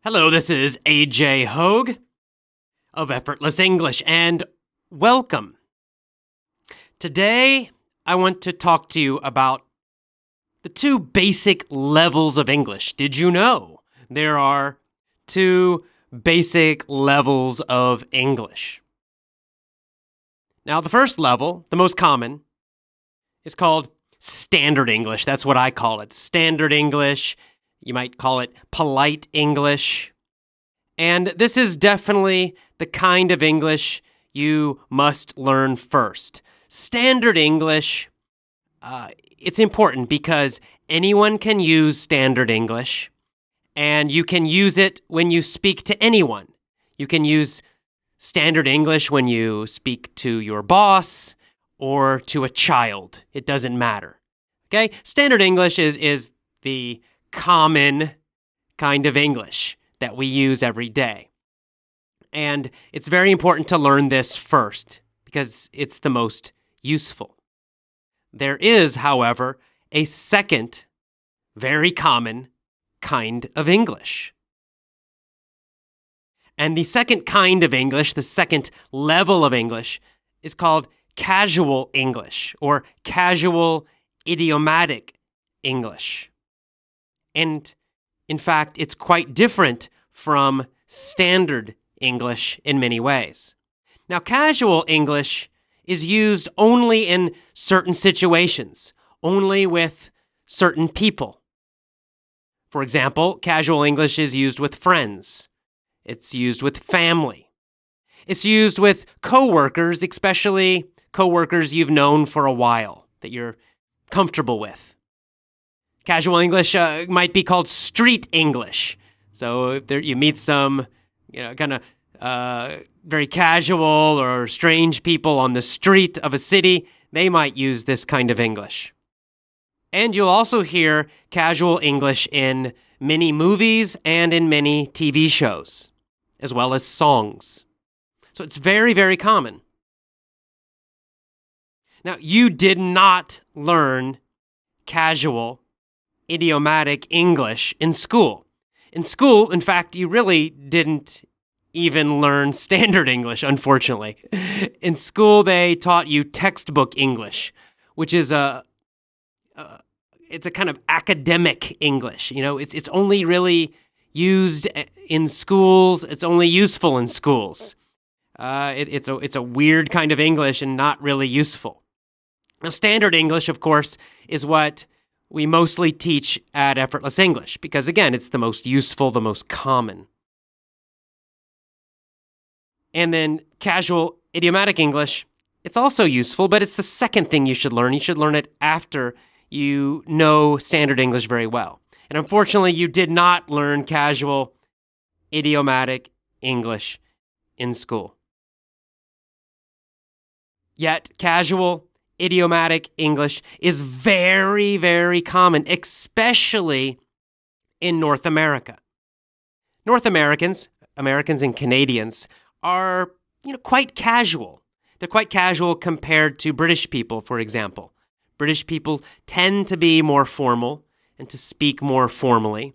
Hello, this is AJ Hogue of Effortless English, and welcome. Today, I want to talk to you about the two basic levels of English. Did you know there are two basic levels of English? Now, the first level, the most common, is called Standard English. That's what I call it. Standard English. You might call it polite English. And this is definitely the kind of English you must learn first. Standard English, it's important because anyone can use Standard English, and you can use it when you speak to anyone. You can use Standard English when you speak to your boss or to a child. It doesn't matter. Okay? Standard English is the common kind of English that we use every day. And it's very important to learn this first because it's the most useful. There is, however, a second very common kind of English. And the second kind of English, the second level of English, is called casual English or casual idiomatic English. And in fact, it's quite different from standard English in many ways. Now, casual English is used only in certain situations, only with certain people. For example, casual English is used with friends. It's used with family. It's used with coworkers, especially coworkers you've known for a while, that you're comfortable with. Casual English might be called street English. So if you meet some, kind of very casual or strange people on the street of a city, they might use this kind of English. And you'll also hear casual English in many movies and in many TV shows, as well as songs. So it's very, very common. Now, you did not learn casual idiomatic English in school. In school, in fact, you really didn't even learn standard English, unfortunately. In school, they taught you textbook English, which is it's a kind of academic English. It's only really used in schools. It's only useful in schools. It's a weird kind of English and not really useful. Now, standard English, of course, is what we mostly teach at Effortless English because, again, it's the most useful, the most common. And then casual idiomatic English, it's also useful, but it's the second thing you should learn. You should learn it after you know standard English very well. And unfortunately, you did not learn casual idiomatic English in school. Yet, casual idiomatic English is very, very common, especially in North America. North Americans and Canadians are, quite casual. They're quite casual compared to British people, for example. British people tend to be more formal and to speak more formally.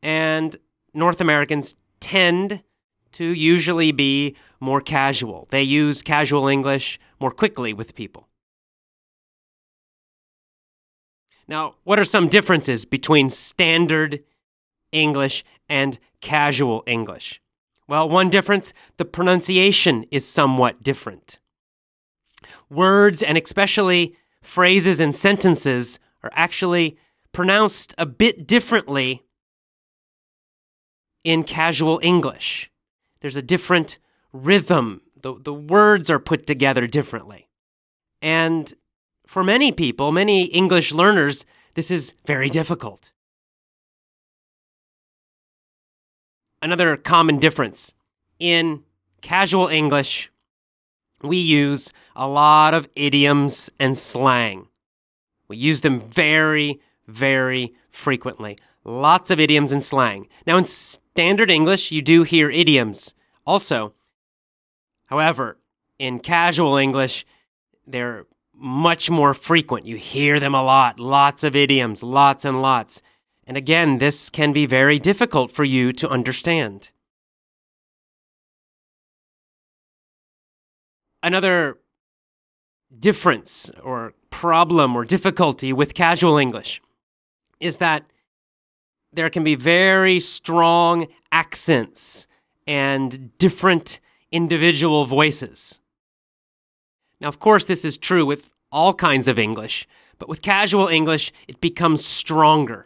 And North Americans tend to usually be more casual. They use casual English more quickly with people. Now, what are some differences between standard English and casual English? Well, one difference, the pronunciation is somewhat different. Words, and especially phrases and sentences, are actually pronounced a bit differently in casual English. There's a different rhythm. The words are put together differently. And for many people, many English learners, this is very difficult. Another common difference. In casual English, we use a lot of idioms and slang. We use them very, very frequently. Lots of idioms and slang. Now, in standard English, you do hear idioms also. However, in casual English, they're much more frequent. You hear them a lot, lots of idioms, lots and lots. And again, this can be very difficult for you to understand. Another difference or problem or difficulty with casual English is that there can be very strong accents and different individual voices. Now, of course, this is true with all kinds of English, but with casual English, it becomes stronger.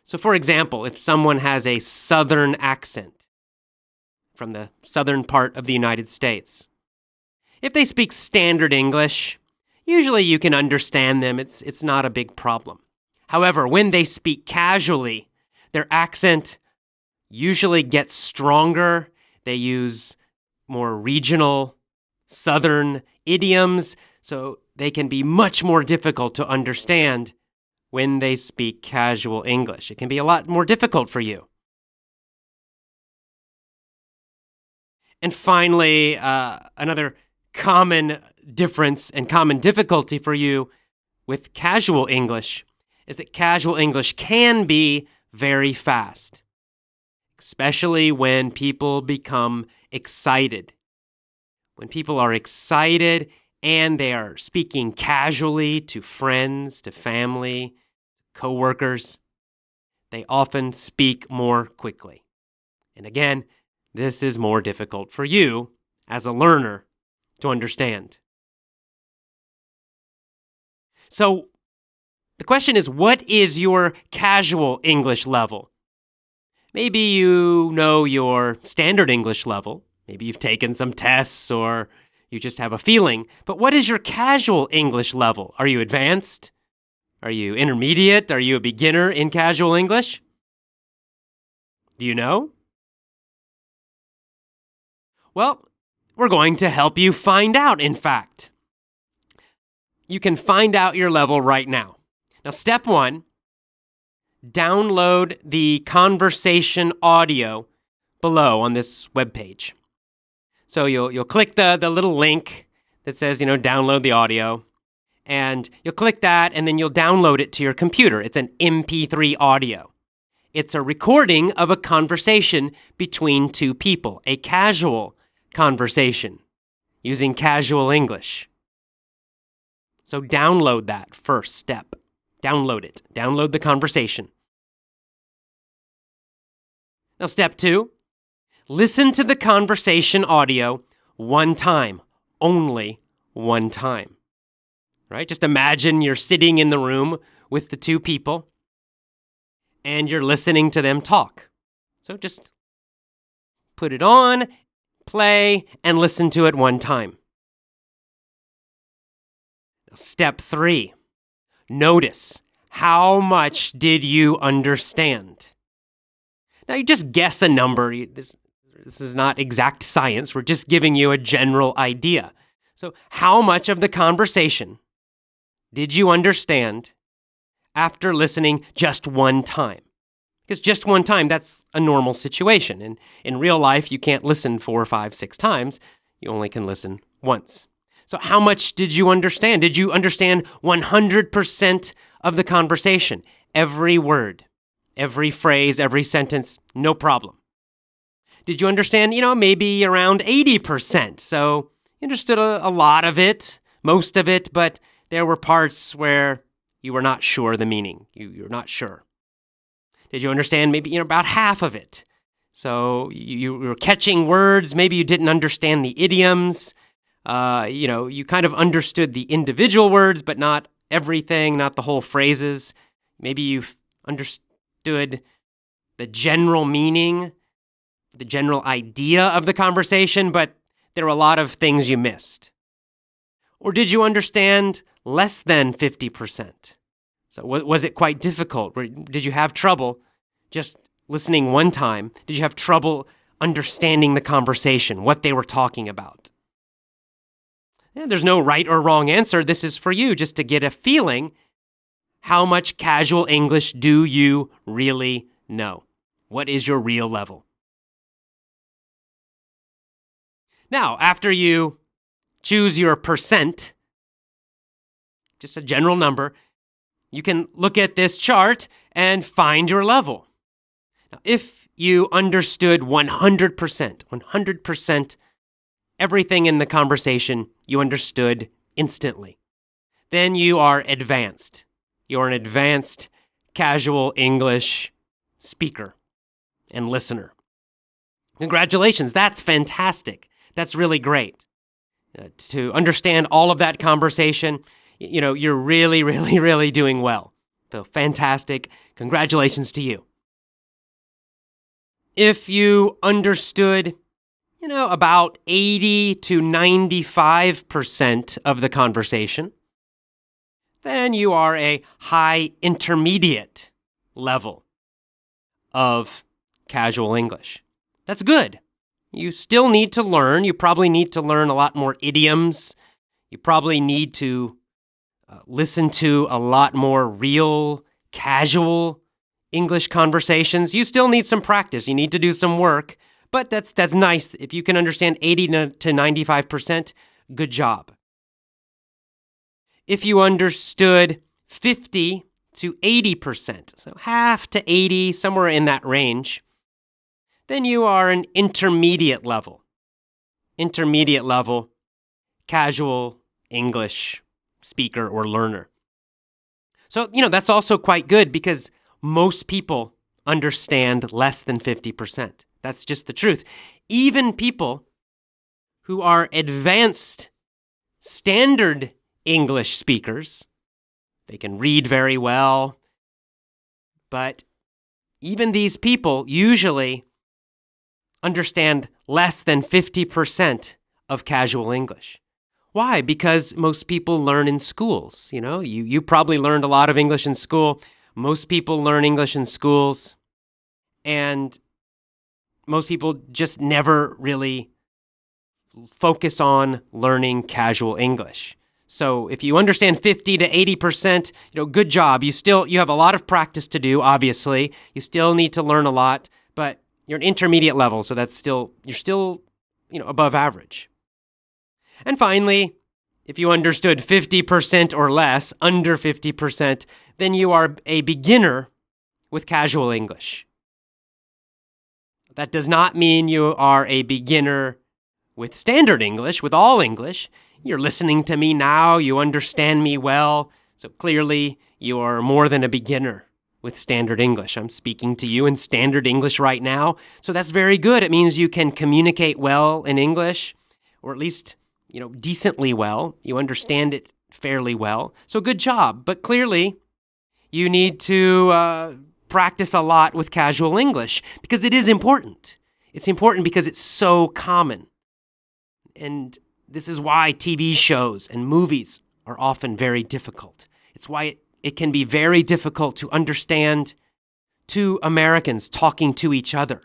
So, for example, if someone has a Southern accent from the southern part of the United States, if they speak standard English, usually you can understand them. It's not a big problem. However, when they speak casually, their accent usually gets stronger. They use more regional, southern idioms, so they can be much more difficult to understand when they speak casual English. It can be a lot more difficult for you. And finally, another common difference and common difficulty for you with casual English is that casual English can be very fast, especially when people become excited. When people are excited and they are speaking casually to friends, to family, coworkers, they often speak more quickly. And again, this is more difficult for you as a learner to understand. So the question is, what is your casual English level? Maybe you know your standard English level. Maybe you've taken some tests or you just have a feeling. But what is your casual English level? Are you advanced? Are you intermediate? Are you a beginner in casual English? Do you know? Well, we're going to help you find out, in fact. You can find out your level right now. Now, step 1, download the conversation audio below on this webpage. So you'll click the little link that says, download the audio, and you'll click that, and then you'll download it to your computer. It's an MP3 audio. It's a recording of a conversation between two people, a casual conversation using casual English. So download that first step. Download it. Download the conversation. Now, step 2, listen to the conversation audio one time, only one time. Right? Just imagine you're sitting in the room with the two people and you're listening to them talk. So just put it on, play, and listen to it one time. Now, step 3, notice how much did you understand? Now, you just guess a number. This is not exact science. We're just giving you a general idea. So how much of the conversation did you understand after listening just one time? Because just one time, that's a normal situation. And in real life, you can't listen 4, 5, 6 times. You only can listen once. So how much did you understand? Did you understand 100% of the conversation? Every word, every phrase, every sentence, no problem. Did you understand, maybe around 80%? So you understood a lot of it, most of it, but there were parts where you were not sure the meaning. You're not sure. Did you understand maybe about half of it? So you were catching words. Maybe you didn't understand the idioms. You kind of understood the individual words, but not everything, not the whole phrases. Maybe you understood the general meaning, the general idea of the conversation, but there were a lot of things you missed. Or did you understand less than 50%? So was it quite difficult? Did you have trouble just listening one time? Did you have trouble understanding the conversation, what they were talking about? And there's no right or wrong answer. This is for you just to get a feeling. How much casual English do you really know? What is your real level? Now, after you choose your percent, just a general number, You can look at this chart and find your level. Now, if you understood 100% everything in the conversation, you understood instantly, then you are advanced. You're an advanced casual English speaker and listener. Congratulations, that's fantastic. That's really great. To understand all of that conversation, you're really, really, really doing well. So fantastic. Congratulations to you. If you understood, about 80 to 95% of the conversation, then you are a high intermediate level of casual English. That's good. You still need to learn. You probably need to learn a lot more idioms. You probably need to listen to a lot more real, casual English conversations. You still need some practice. You need to do some work. But that's nice. If you can understand 80 to 95%, good job. If you understood 50 to 80%, so half to 80, somewhere in that range, then you are an intermediate level casual English speaker or learner. So, that's also quite good because most people understand less than 50%. That's just the truth. Even people who are advanced standard English speakers, they can read very well, but even these people usually understand less than 50% of casual English. Why? Because most people learn in schools. You probably learned a lot of English in school. Most people learn English in schools, and most people just never really focus on learning casual English. So if you understand 50 to 80%, good job. You have a lot of practice to do, obviously. You still need to learn a lot, but you're an intermediate level, so you're still above average. And finally, if you understood 50% or less, under 50%, then you are a beginner with casual English. That does not mean you are a beginner with standard English, with all English. You're listening to me now, you understand me well, so clearly you are more than a beginner with standard English. I'm speaking to you in standard English right now, so that's very good. It means you can communicate well in English, or at least, decently well. You understand it fairly well, so good job. But clearly, you need to practice a lot with casual English because it is important. It's important because it's so common. And this is why TV shows and movies are often very difficult. It's why it can be very difficult to understand two Americans talking to each other,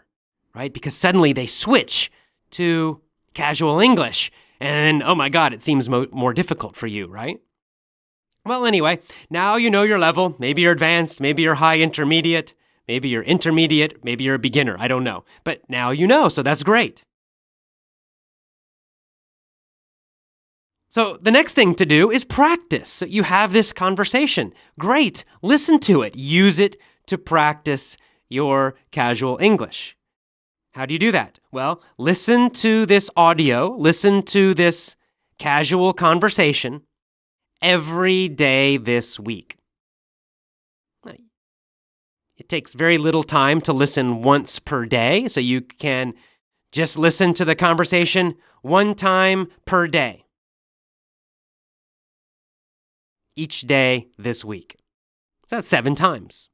right? Because suddenly they switch to casual English and, oh my God, it seems more difficult for you, right? Well, anyway, now you know your level. Maybe you're advanced, maybe you're high intermediate, maybe you're intermediate, maybe you're a beginner. I don't know. But now you know, so that's great. So the next thing to do is practice. So you have this conversation. Great. Listen to it. Use it to practice your casual English. How do you do that? Well, listen to this audio, listen to this casual conversation every day this week. It takes very little time to listen once per day, so you can just listen to the conversation one time per day. Each day this week. That's 7 times.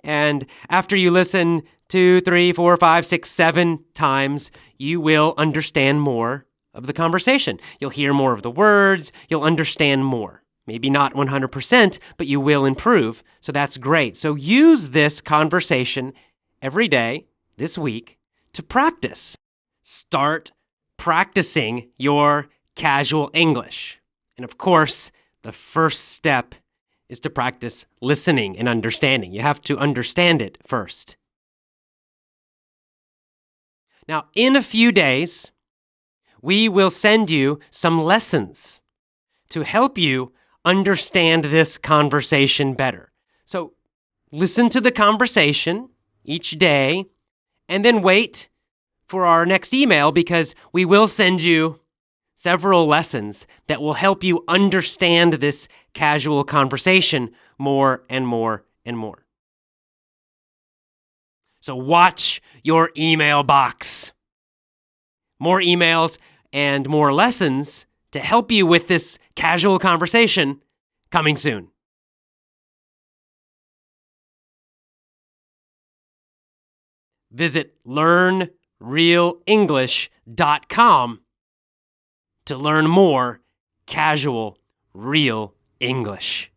And after you listen 2, 3, 4, 5, 6, 7 times, you will understand more of the conversation. You'll hear more of the words. You'll understand more. Maybe not 100%, but you will improve. So that's great. So use this conversation every day this week to practice. Start practicing your casual English. And of course, the first step is to practice listening and understanding. You have to understand it first. Now, in a few days, we will send you some lessons to help you understand this conversation better. So listen to the conversation each day and then wait for our next email because we will send you several lessons that will help you understand this casual conversation more and more and more. So watch your email box. More emails and more lessons to help you with this casual conversation coming soon. Visit learnrealenglish.com to learn more casual, real English.